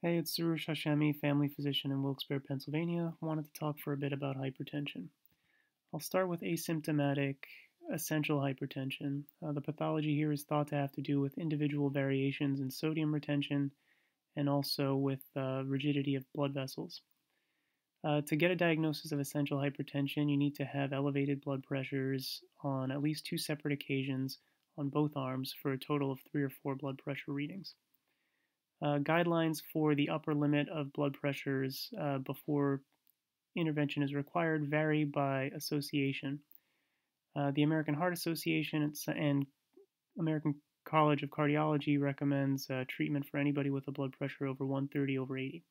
Hey, it's Suresh Hashemi, family physician in Wilkes-Barre, Pennsylvania. Wanted to talk for a bit about hypertension. I'll start with asymptomatic essential hypertension. The pathology here is thought to have to do with individual variations in sodium retention and also with rigidity of blood vessels. To get a diagnosis of essential hypertension, you need to have elevated blood pressures on at least two separate occasions on both arms for a total of 3 or 4 blood pressure readings. Guidelines for the upper limit of blood pressures before intervention is required vary by association. The American Heart Association and American College of Cardiology recommends treatment for anybody with a blood pressure over 130/80.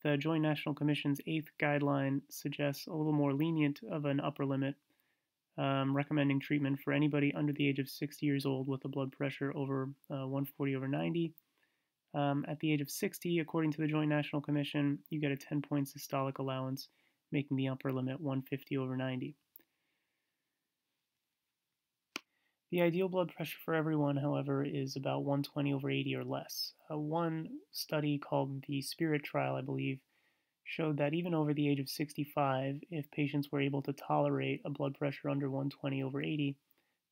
The Joint National Commission's 8th guideline suggests a little more lenient of an upper limit, recommending treatment for anybody under the age of 60 years old with a blood pressure over 140/90. At the age of 60, according to the Joint National Commission, you get a 10-point systolic allowance, making the upper limit 150/90. The ideal blood pressure for everyone, however, is about 120/80 or less. One study called the SPIRIT trial, I believe, showed that even over the age of 65, if patients were able to tolerate a blood pressure under 120/80,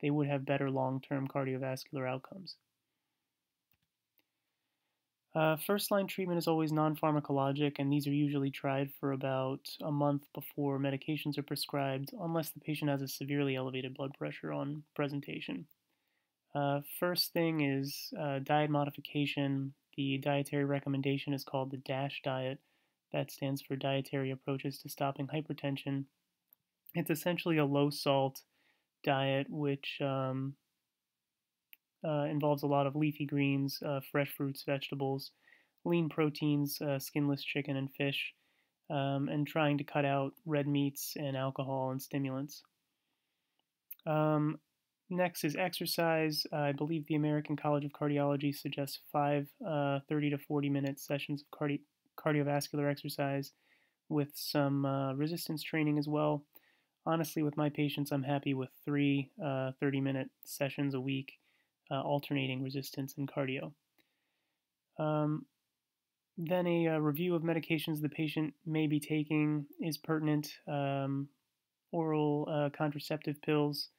they would have better long-term cardiovascular outcomes. First-line treatment is always non-pharmacologic, and these are usually tried for about a month before medications are prescribed, unless the patient has a severely elevated blood pressure on presentation. First thing is diet modification. The dietary recommendation is called the DASH diet. That stands for Dietary Approaches to Stopping Hypertension. It's essentially a low-salt diet which involves a lot of leafy greens, fresh fruits, vegetables, lean proteins, skinless chicken and fish, and trying to cut out red meats and alcohol and stimulants. Next is exercise. I believe the American College of Cardiology suggests 5 30 to 40-minute sessions of cardiovascular exercise with some resistance training as well. Honestly, with my patients, I'm happy with 3 30-minute sessions a week, alternating resistance and cardio. Then a review of medications the patient may be taking is pertinent. Oral contraceptive pills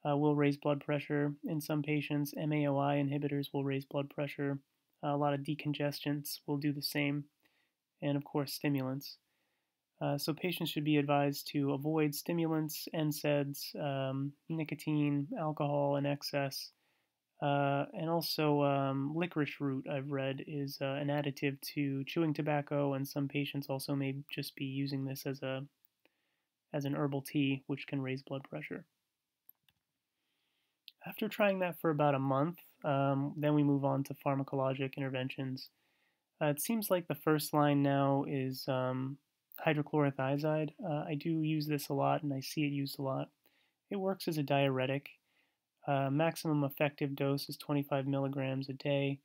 will raise blood pressure in some patients. MAOI inhibitors will raise blood pressure. A lot of decongestants will do the same. And of course, stimulants. So patients should be advised to avoid stimulants, NSAIDs, nicotine, alcohol in excess. And also licorice root, I've read, is an additive to chewing tobacco, and some patients also may just be using this as an herbal tea, which can raise blood pressure. After trying that for about a month, then we move on to pharmacologic interventions. It seems like the first line now is hydrochlorothiazide. I do use this a lot, and I see it used a lot. It works as a diuretic. Maximum effective dose is 25 milligrams a day.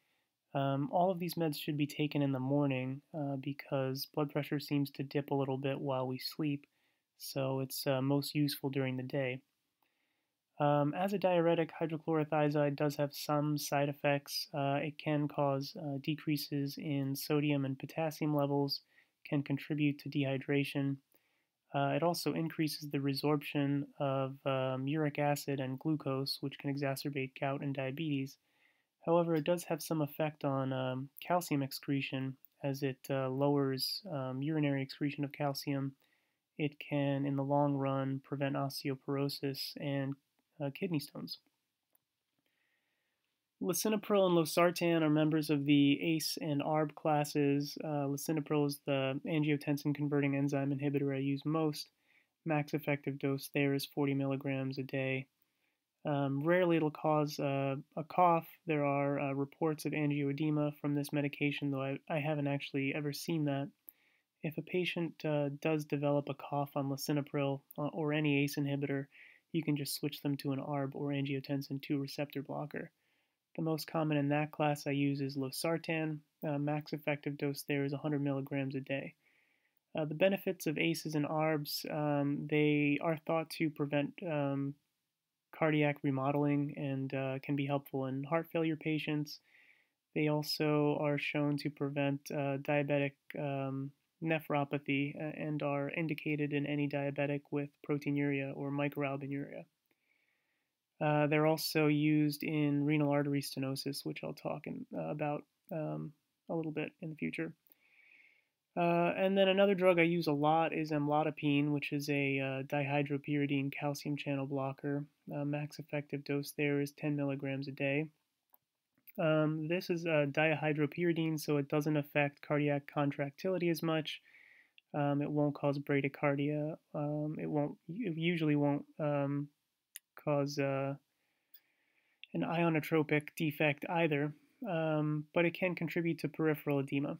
All of these meds should be taken in the morning because blood pressure seems to dip a little bit while we sleep, so it's most useful during the day. As a diuretic, hydrochlorothiazide does have some side effects. It can cause decreases in sodium and potassium levels, can contribute to dehydration. It also increases the resorption of uric acid and glucose, which can exacerbate gout and diabetes. However, it does have some effect on calcium excretion, as it lowers urinary excretion of calcium. It can, in the long run, prevent osteoporosis and kidney stones. Lisinopril and losartan are members of the ACE and ARB classes. Lisinopril is the angiotensin-converting enzyme inhibitor I use most. Max effective dose there is 40 milligrams a day. Rarely it'll cause a cough. There are reports of angioedema from this medication, though I haven't actually ever seen that. If a patient does develop a cough on lisinopril or any ACE inhibitor, you can just switch them to an ARB or angiotensin II receptor blocker. The most common in that class I use is losartan. Max effective dose there is 100 milligrams a day. The benefits of ACEs and ARBs, they are thought to prevent cardiac remodeling and can be helpful in heart failure patients. They also are shown to prevent diabetic nephropathy and are indicated in any diabetic with proteinuria or microalbuminuria. They're also used in renal artery stenosis, which I'll talk about a little bit in the future. And then another drug I use a lot is amlodipine, which is a dihydropyridine calcium channel blocker. Max effective dose there is 10 milligrams a day. This is dihydropyridine, so it doesn't affect cardiac contractility as much. It won't cause bradycardia. It usually won't cause an ionotropic defect either, but it can contribute to peripheral edema.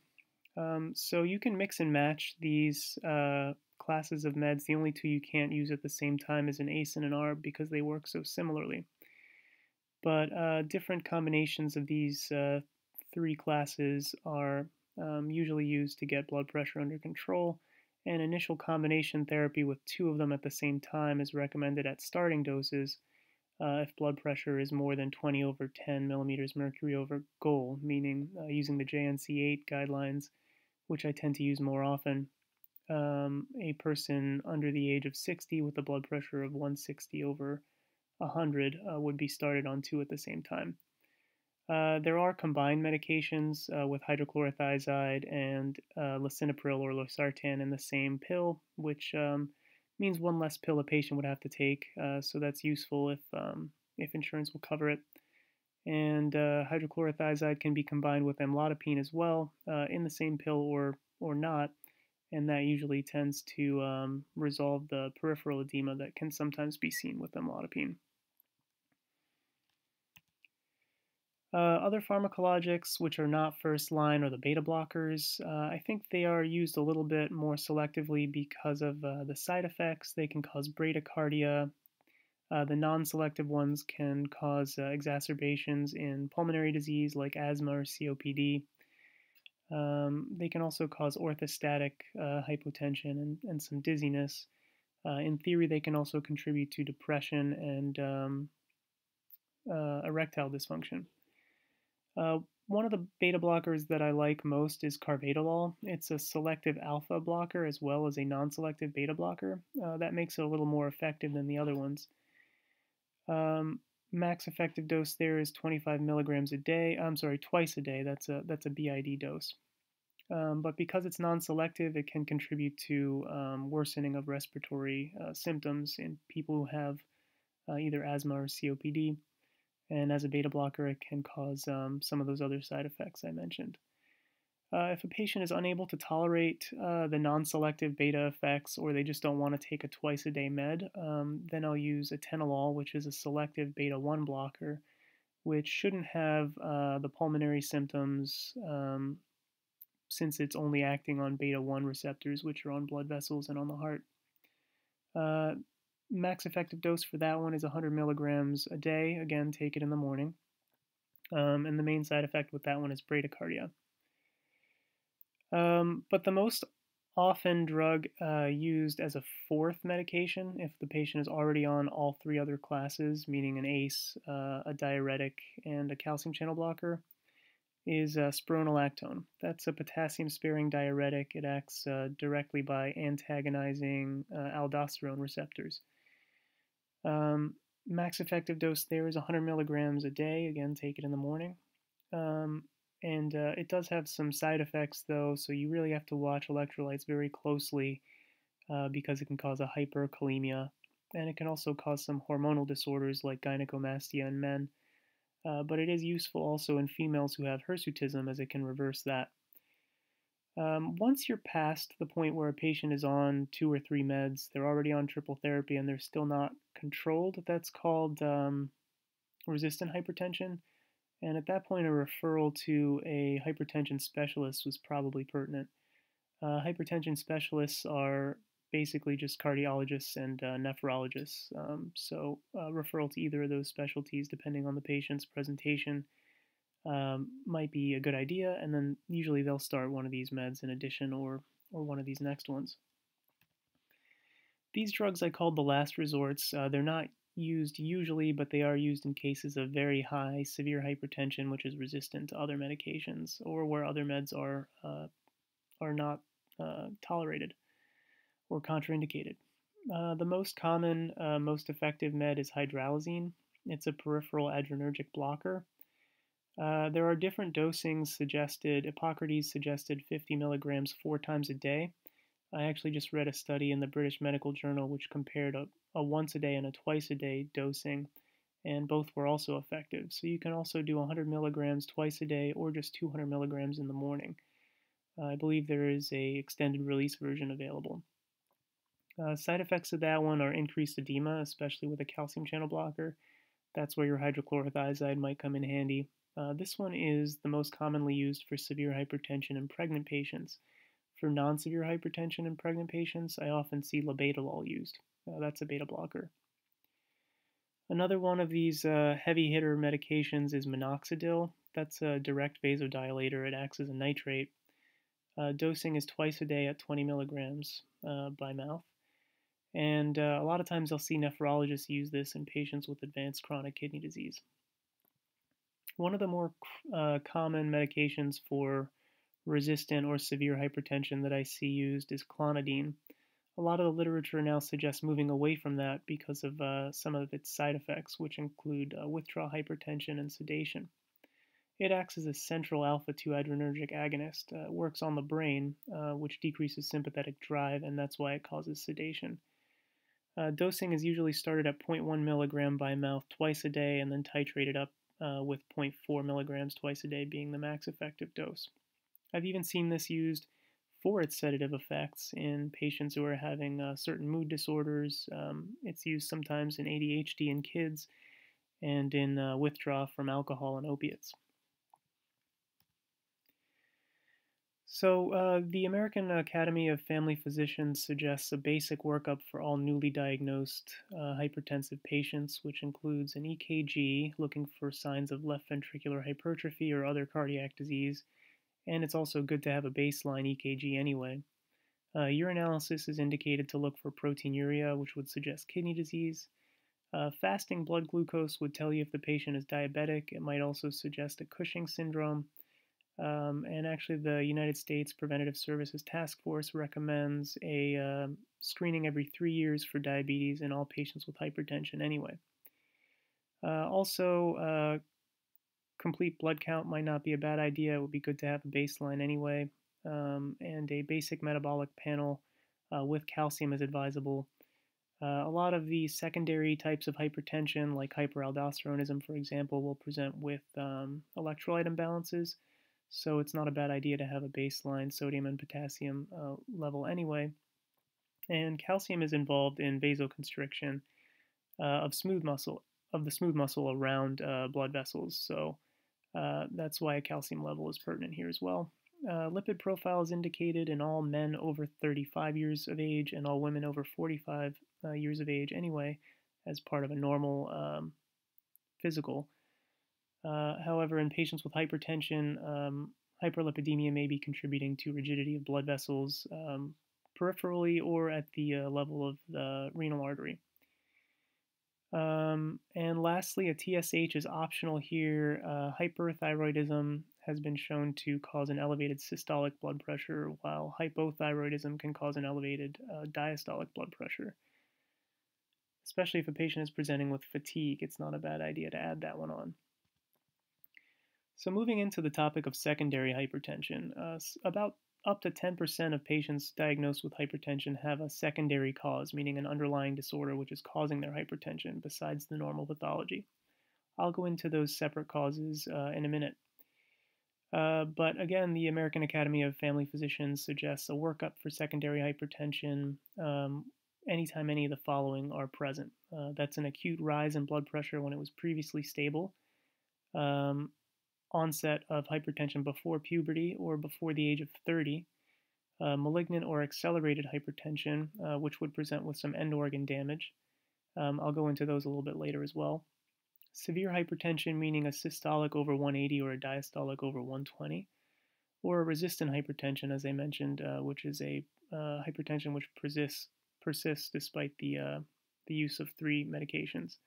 So you can mix and match these classes of meds. The only two you can't use at the same time is an ACE and an ARB because they work so similarly. But different combinations of these three classes are usually used to get blood pressure under control, and initial combination therapy with two of them at the same time is recommended at starting doses if blood pressure is more than 20 over 10 millimeters mercury over goal, meaning using the JNC8 guidelines, which I tend to use more often. A person under the age of 60 with a blood pressure of 160 over 100 would be started on two at the same time. There are combined medications with hydrochlorothiazide and lisinopril or losartan in the same pill, which means one less pill a patient would have to take. So that's useful if insurance will cover it. And hydrochlorothiazide can be combined with amlodipine as well in the same pill or not, and that usually tends to resolve the peripheral edema that can sometimes be seen with amlodipine. Other pharmacologics, which are not first line, are the beta blockers. I think they are used a little bit more selectively because of the side effects. They can cause bradycardia. The non-selective ones can cause exacerbations in pulmonary disease like asthma or COPD. They can also cause orthostatic hypotension and some dizziness. In theory, they can also contribute to depression and erectile dysfunction. One of the beta blockers that I like most is carvedilol. It's a selective alpha blocker as well as a non-selective beta blocker. That makes it a little more effective than the other ones. Max effective dose there is 25 milligrams a day. I'm sorry, twice a day. That's a BID dose. But because it's non-selective, it can contribute to worsening of respiratory symptoms in people who have either asthma or COPD. And as a beta blocker, it can cause some of those other side effects I mentioned. If a patient is unable to tolerate the non-selective beta effects, or they just don't want to take a twice-a-day med, then I'll use atenolol, which is a selective beta-1 blocker, which shouldn't have the pulmonary symptoms since it's only acting on beta-1 receptors, which are on blood vessels and on the heart. Max effective dose for that one is 100 milligrams a day. Again, take it in the morning. And the main side effect with that one is bradycardia. But the most often drug used as a fourth medication, if the patient is already on all three other classes, meaning an ACE, a diuretic, and a calcium channel blocker, is spironolactone. That's a potassium-sparing diuretic. It acts directly by antagonizing aldosterone receptors. Max effective dose there is 100 milligrams a day. Again, take it in the morning. And it does have some side effects, though, so you really have to watch electrolytes very closely because it can cause a hyperkalemia, and it can also cause some hormonal disorders like gynecomastia in men. But it is useful also in females who have hirsutism, as it can reverse that. Once you're past the point where a patient is on 2 or 3 meds, they're already on triple therapy and they're still not controlled, that's called resistant hypertension. And at that point, a referral to a hypertension specialist was probably pertinent. Hypertension specialists are basically just cardiologists and nephrologists. So referral to either of those specialties, depending on the patient's presentation, might be a good idea. And then usually they'll start one of these meds in addition or one of these next ones. These drugs I called the last resorts. They're not used usually, but they are used in cases of very high severe hypertension, which is resistant to other medications, or where other meds are not tolerated or contraindicated. The most common, most effective med is hydralazine. It's a peripheral adrenergic blocker. There are different dosings suggested. Hippocrates suggested 50 milligrams 4 times a day. I actually just read a study in the British Medical Journal which compared a once a day and a twice a day dosing, and both were also effective. So you can also do 100 milligrams twice a day or just 200 milligrams in the morning. I believe there is a extended release version available. Side effects of that one are increased edema, especially with a calcium channel blocker. That's where your hydrochlorothiazide might come in handy. This one is the most commonly used for severe hypertension in pregnant patients. For non-severe hypertension in pregnant patients, I often see labetalol used. That's a beta blocker. Another one of these heavy hitter medications is minoxidil. That's a direct vasodilator. It acts as a nitrate. Dosing is twice a day at 20 milligrams by mouth. And a lot of times I'll see nephrologists use this in patients with advanced chronic kidney disease. One of the more common medications for resistant or severe hypertension that I see used is clonidine. A lot of the literature now suggests moving away from that because of some of its side effects, which include withdrawal hypertension and sedation. It acts as a central alpha-2 adrenergic agonist. It works on the brain, which decreases sympathetic drive, and that's why it causes sedation. Dosing is usually started at 0.1 milligram by mouth twice a day and then titrated up with 0.4 milligrams twice a day being the max effective dose. I've even seen this used for its sedative effects in patients who are having certain mood disorders. It's used sometimes in ADHD in kids and in withdrawal from alcohol and opiates. So, the American Academy of Family Physicians suggests a basic workup for all newly diagnosed hypertensive patients, which includes an EKG looking for signs of left ventricular hypertrophy or other cardiac disease, and it's also good to have a baseline EKG anyway. Urinalysis is indicated to look for proteinuria, which would suggest kidney disease. Fasting blood glucose would tell you if the patient is diabetic. It might also suggest a Cushing syndrome. And actually, the United States Preventative Services Task Force recommends a screening every 3 years for diabetes in all patients with hypertension anyway. Also, complete blood count might not be a bad idea. It would be good to have a baseline anyway. And a basic metabolic panel with calcium is advisable. A lot of the secondary types of hypertension, like hyperaldosteronism, for example, will present with electrolyte imbalances. So it's not a bad idea to have a baseline sodium and potassium level anyway. And calcium is involved in vasoconstriction of the smooth muscle around blood vessels. So that's why a calcium level is pertinent here as well. Lipid profile is indicated in all men over 35 years of age and all women over 45 years of age anyway, as part of a normal physical. However, in patients with hypertension, hyperlipidemia may be contributing to rigidity of blood vessels peripherally or at the level of the renal artery. And lastly, a TSH is optional here. Hyperthyroidism has been shown to cause an elevated systolic blood pressure, while hypothyroidism can cause an elevated diastolic blood pressure. Especially if a patient is presenting with fatigue, it's not a bad idea to add that one on. So moving into the topic of secondary hypertension, about up to 10% of patients diagnosed with hypertension have a secondary cause, meaning an underlying disorder which is causing their hypertension besides the normal pathology. I'll go into those separate causes in a minute. But again, the American Academy of Family Physicians suggests a workup for secondary hypertension anytime any of the following are present. That's an acute rise in blood pressure when it was previously stable, onset of hypertension before puberty or before the age of 30, malignant or accelerated hypertension, which would present with some end organ damage. I'll go into those a little bit later as well. Severe hypertension, meaning a systolic over 180 or a diastolic over 120, or a resistant hypertension, as I mentioned, which is a hypertension which persists despite the the use of 3 medications.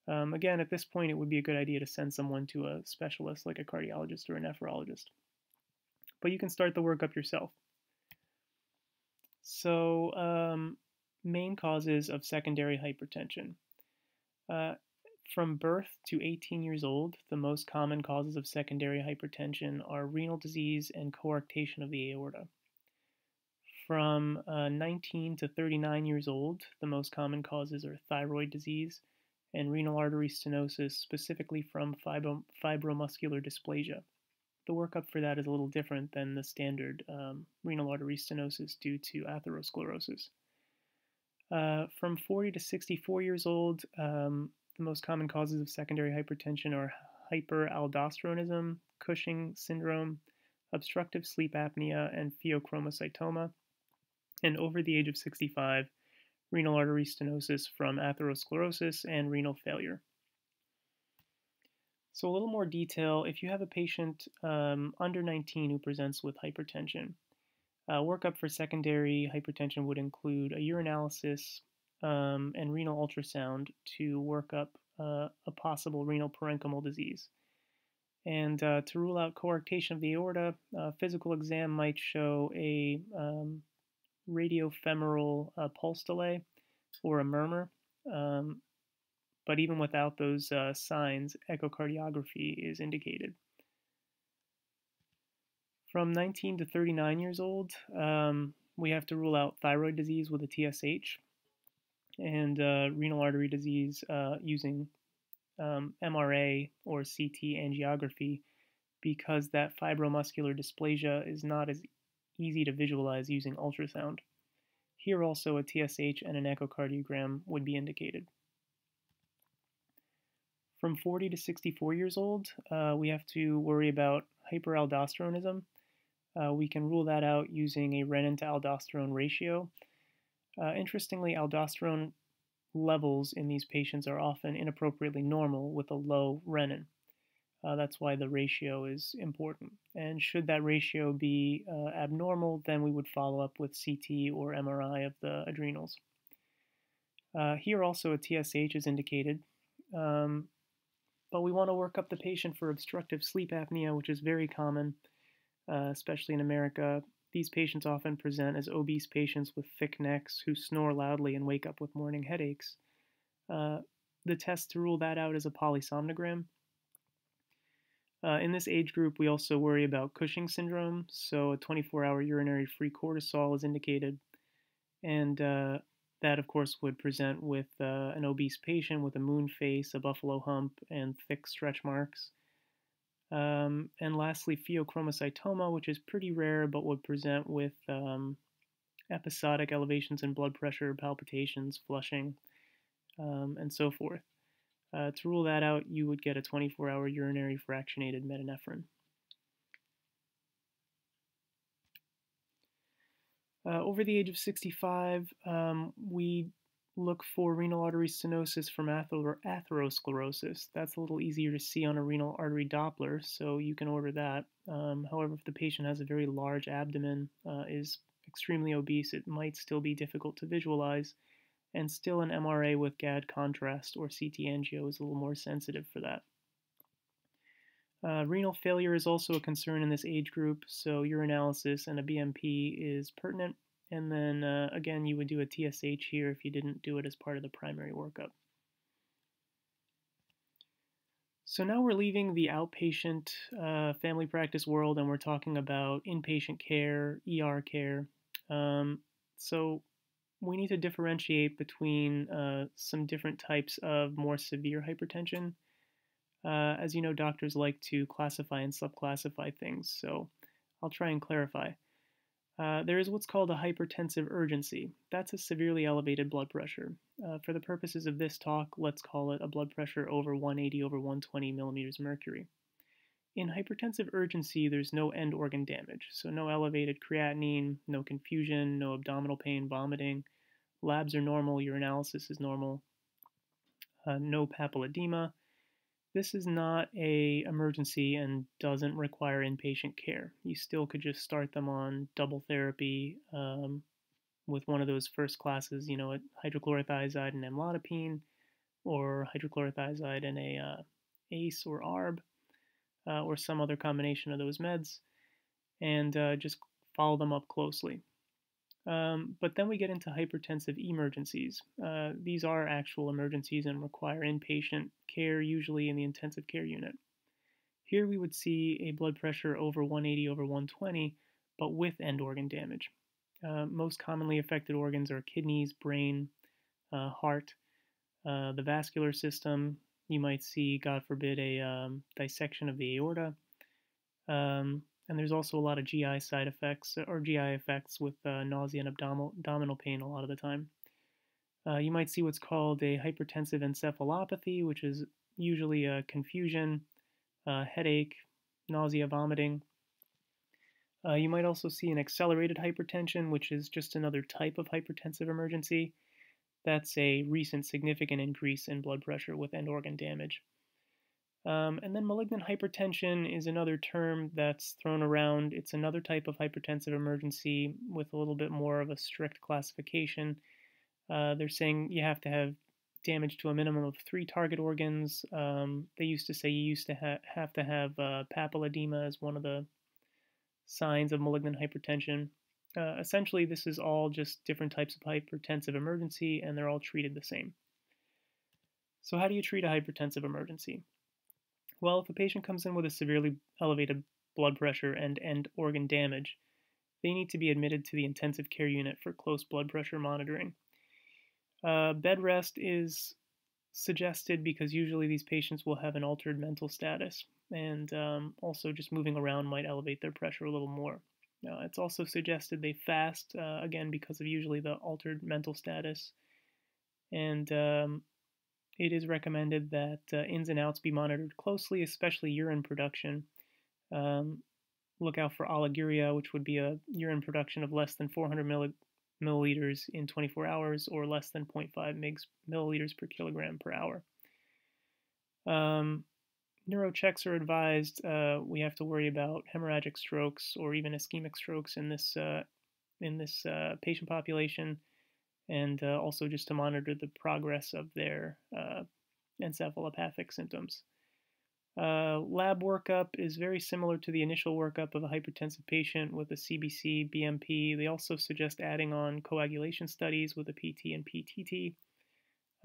Again, at this point, it would be a good idea to send someone to a specialist like a cardiologist or a nephrologist. But you can start the workup yourself. So, main causes of secondary hypertension. Uh, from birth to 18 years old, the most common causes of secondary hypertension are renal disease and coarctation of the aorta. From 19 to 39 years old, the most common causes are thyroid disease and renal artery stenosis, specifically from fibromuscular dysplasia. The workup for that is a little different than the standard renal artery stenosis due to atherosclerosis. From 40 to 64 years old, the most common causes of secondary hypertension are hyperaldosteronism, Cushing syndrome, obstructive sleep apnea, and pheochromocytoma. And over the age of 65, renal artery stenosis from atherosclerosis and renal failure. So a little more detail, if you have a patient under 19 who presents with hypertension, workup for secondary hypertension would include a urinalysis and renal ultrasound to work up a possible renal parenchymal disease. And to rule out coarctation of the aorta, physical exam might show a radiofemoral pulse delay or a murmur. But even without those signs, echocardiography is indicated. From 19 to 39 years old, we have to rule out thyroid disease with a TSH and renal artery disease using MRA or CT angiography, because that fibromuscular dysplasia is not as easy to visualize using ultrasound. Here also a TSH and an echocardiogram would be indicated. From 40 to 64 years old, we have to worry about hyperaldosteronism. We can rule that out using a renin to aldosterone ratio. Interestingly, aldosterone levels in these patients are often inappropriately normal with a low renin. That's why the ratio is important. And should that ratio be abnormal, then we would follow up with CT or MRI of the adrenals. Here also a TSH is indicated, but we want to work up the patient for obstructive sleep apnea, which is very common, especially in America. These patients often present as obese patients with thick necks who snore loudly and wake up with morning headaches. The test to rule that out is a polysomnogram. In this age group, we also worry about Cushing syndrome, so a 24-hour urinary free cortisol is indicated, and that, of course, would present with an obese patient with a moon face, a buffalo hump, and thick stretch marks. And lastly, pheochromocytoma, which is pretty rare but would present with episodic elevations in blood pressure, palpitations, flushing, and so forth. To rule that out, you would get a 24-hour urinary fractionated metanephrine. Over the age of 65, we look for renal artery stenosis from atherosclerosis. That's a little easier to see on a renal artery Doppler, so you can order that. However, if the patient has a very large abdomen, is extremely obese, it might still be difficult to visualize, and still an MRA with GAD contrast or CT angio is a little more sensitive for that. Renal failure is also a concern in this age group, so urinalysis and a BMP is pertinent. And then, again, you would do a TSH here if you didn't do it as part of the primary workup. So now we're leaving the outpatient family practice world and we're talking about inpatient care, ER care. So we need to differentiate between some different types of more severe hypertension. As you know, doctors like to classify and subclassify things, so I'll try and clarify. There is what's called a hypertensive urgency. That's a severely elevated blood pressure. For the purposes of this talk, let's call it a blood pressure over 180 over 120 millimeters mercury. In hypertensive urgency, there's no end organ damage, so no elevated creatinine, no confusion, no abdominal pain, vomiting. Labs are normal, urinalysis is normal, no papilledema. This is not an emergency and doesn't require inpatient care. You still could just start them on double therapy with one of those first classes, hydrochlorothiazide and amlodipine, or hydrochlorothiazide and a ACE or ARB, or some other combination of those meds, and just follow them up closely. But then we get into hypertensive emergencies. These are actual emergencies and require inpatient care, usually in the intensive care unit. Here we would see a blood pressure over 180 over 120, but with end organ damage. Most commonly affected organs are kidneys, brain, heart, the vascular system. You might see, God forbid, a dissection of the aorta. And there's also a lot of GI side effects or GI effects with nausea and abdominal pain a lot of the time. You might see what's called a hypertensive encephalopathy, which is usually a confusion, headache, nausea, vomiting. You might also see an accelerated hypertension, which is just another type of hypertensive emergency. That's a recent significant increase in blood pressure with end organ damage. And then malignant hypertension is another term that's thrown around. It's another type of hypertensive emergency with a little bit more of a strict classification. They're saying you have to have damage to a minimum of 3 target organs. They used to say you used to have to have papilledema as one of the signs of malignant hypertension. Essentially, this is all just different types of hypertensive emergency, and they're all treated the same. So how do you treat a hypertensive emergency? Well, if a patient comes in with a severely elevated blood pressure and end organ damage, they need to be admitted to the intensive care unit for close blood pressure monitoring. Bed rest is suggested because usually these patients will have an altered mental status, and also just moving around might elevate their pressure a little more. It's also suggested they fast, again, because of usually the altered mental status, and it is recommended that ins and outs be monitored closely, especially urine production. Look out for oliguria, which would be a urine production of less than 400 milliliters in 24 hours or less than 0.5 milliliters per kilogram per hour. Neurochecks are advised. We have to worry about hemorrhagic strokes or even ischemic strokes in this patient population, and also just to monitor the progress of their encephalopathic symptoms. Lab workup is very similar to the initial workup of a hypertensive patient with a CBC, BMP. They also suggest adding on coagulation studies with a PT and PTT.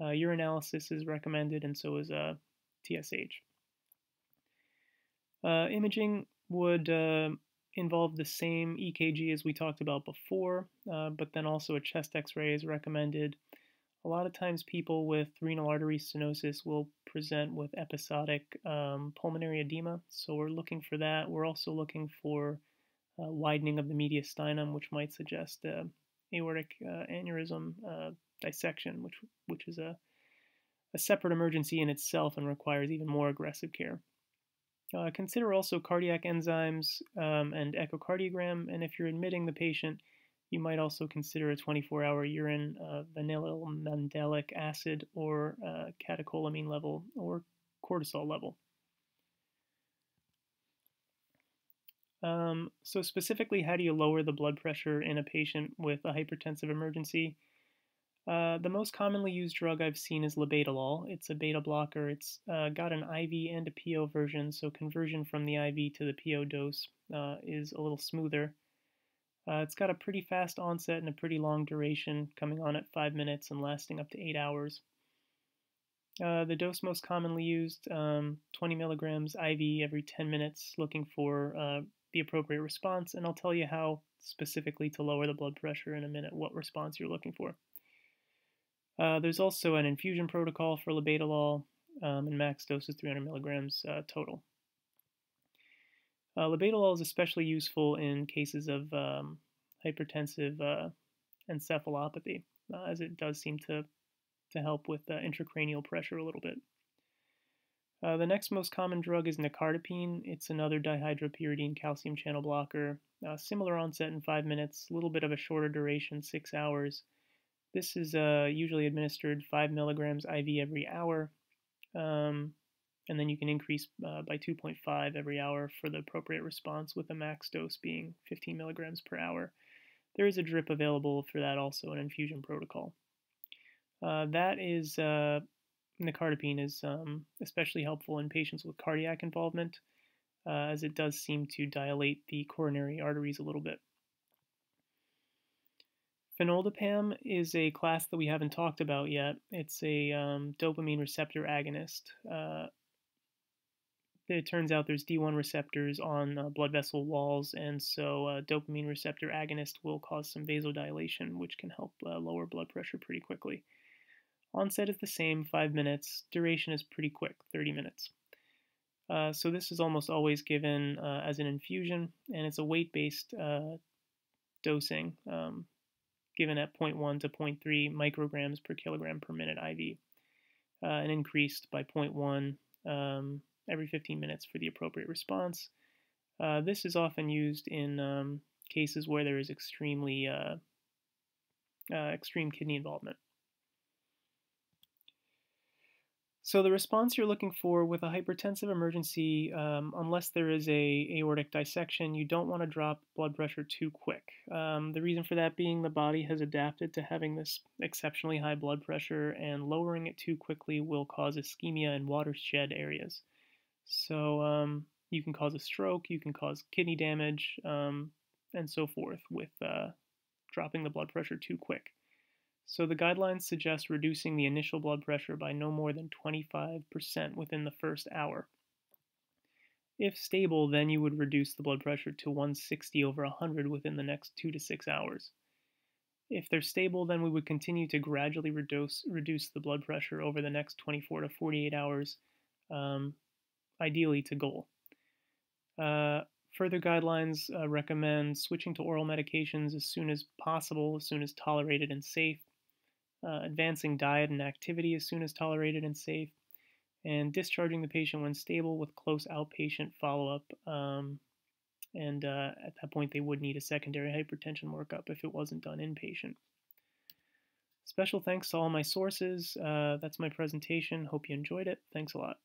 Urinalysis is recommended, and so is TSH. Imaging would involve the same EKG as we talked about before, but then also a chest x-ray is recommended. A lot of times people with renal artery stenosis will present with episodic pulmonary edema, so we're looking for that. We're also looking for widening of the mediastinum, which might suggest aortic aneurysm dissection, which is a separate emergency in itself and requires even more aggressive care. Consider also cardiac enzymes and echocardiogram, and if you're admitting the patient, you might also consider a 24-hour urine vanillomandelic acid or catecholamine level or cortisol level. So specifically, how do you lower the blood pressure in a patient with a hypertensive emergency? The most commonly used drug I've seen is labetalol. It's a beta blocker. It's got an IV and a PO version, so conversion from the IV to the PO dose is a little smoother. It's got a pretty fast onset and a pretty long duration, coming on at 5 minutes and lasting up to 8 hours. The dose most commonly used, 20 milligrams IV every 10 minutes, looking for the appropriate response, and I'll tell you how specifically to lower the blood pressure in a minute, what response you're looking for. There's also an infusion protocol for labetalol, and max dose is 300 milligrams total. Labetalol is especially useful in cases of hypertensive encephalopathy, as it does seem to help with intracranial pressure a little bit. The next most common drug is nicardipine. It's another dihydropyridine calcium channel blocker. Similar onset in 5 minutes, a little bit of a shorter duration, 6 hours. This is usually administered 5 milligrams IV every hour, and then you can increase by 2.5 every hour for the appropriate response, with the max dose being 15 milligrams per hour. There is a drip available for that also, an infusion protocol. That is nicardipine is especially helpful in patients with cardiac involvement, as it does seem to dilate the coronary arteries a little bit. Phenoldiprem is a class that we haven't talked about yet. It's a dopamine receptor agonist. It turns out there's D1 receptors on blood vessel walls, and so dopamine receptor agonist will cause some vasodilation, which can help lower blood pressure pretty quickly. Onset is the same, 5 minutes. Duration is pretty quick, 30 minutes. So this is almost always given as an infusion, and it's a weight-based dosing, given at 0.1 to 0.3 micrograms per kilogram per minute IV, and increased by 0.1 every 15 minutes for the appropriate response. This is often used in cases where there is extreme kidney involvement. So the response you're looking for with a hypertensive emergency, unless there is a aortic dissection, you don't want to drop blood pressure too quick. The reason for that being the body has adapted to having this exceptionally high blood pressure, and lowering it too quickly will cause ischemia in watershed areas. So you can cause a stroke, you can cause kidney damage, and so forth with dropping the blood pressure too quick. So the guidelines suggest reducing the initial blood pressure by no more than 25% within the first hour. If stable, then you would reduce the blood pressure to 160 over 100 within the next 2 to 6 hours. If they're stable, then we would continue to gradually reduce the blood pressure over the next 24 to 48 hours, ideally to goal. Further guidelines recommend switching to oral medications as soon as possible, as soon as tolerated and safe, advancing diet and activity as soon as tolerated and safe, and discharging the patient when stable with close outpatient follow-up. And at that point, they would need a secondary hypertension workup if it wasn't done inpatient. Special thanks to all my sources. That's my presentation. Hope you enjoyed it. Thanks a lot.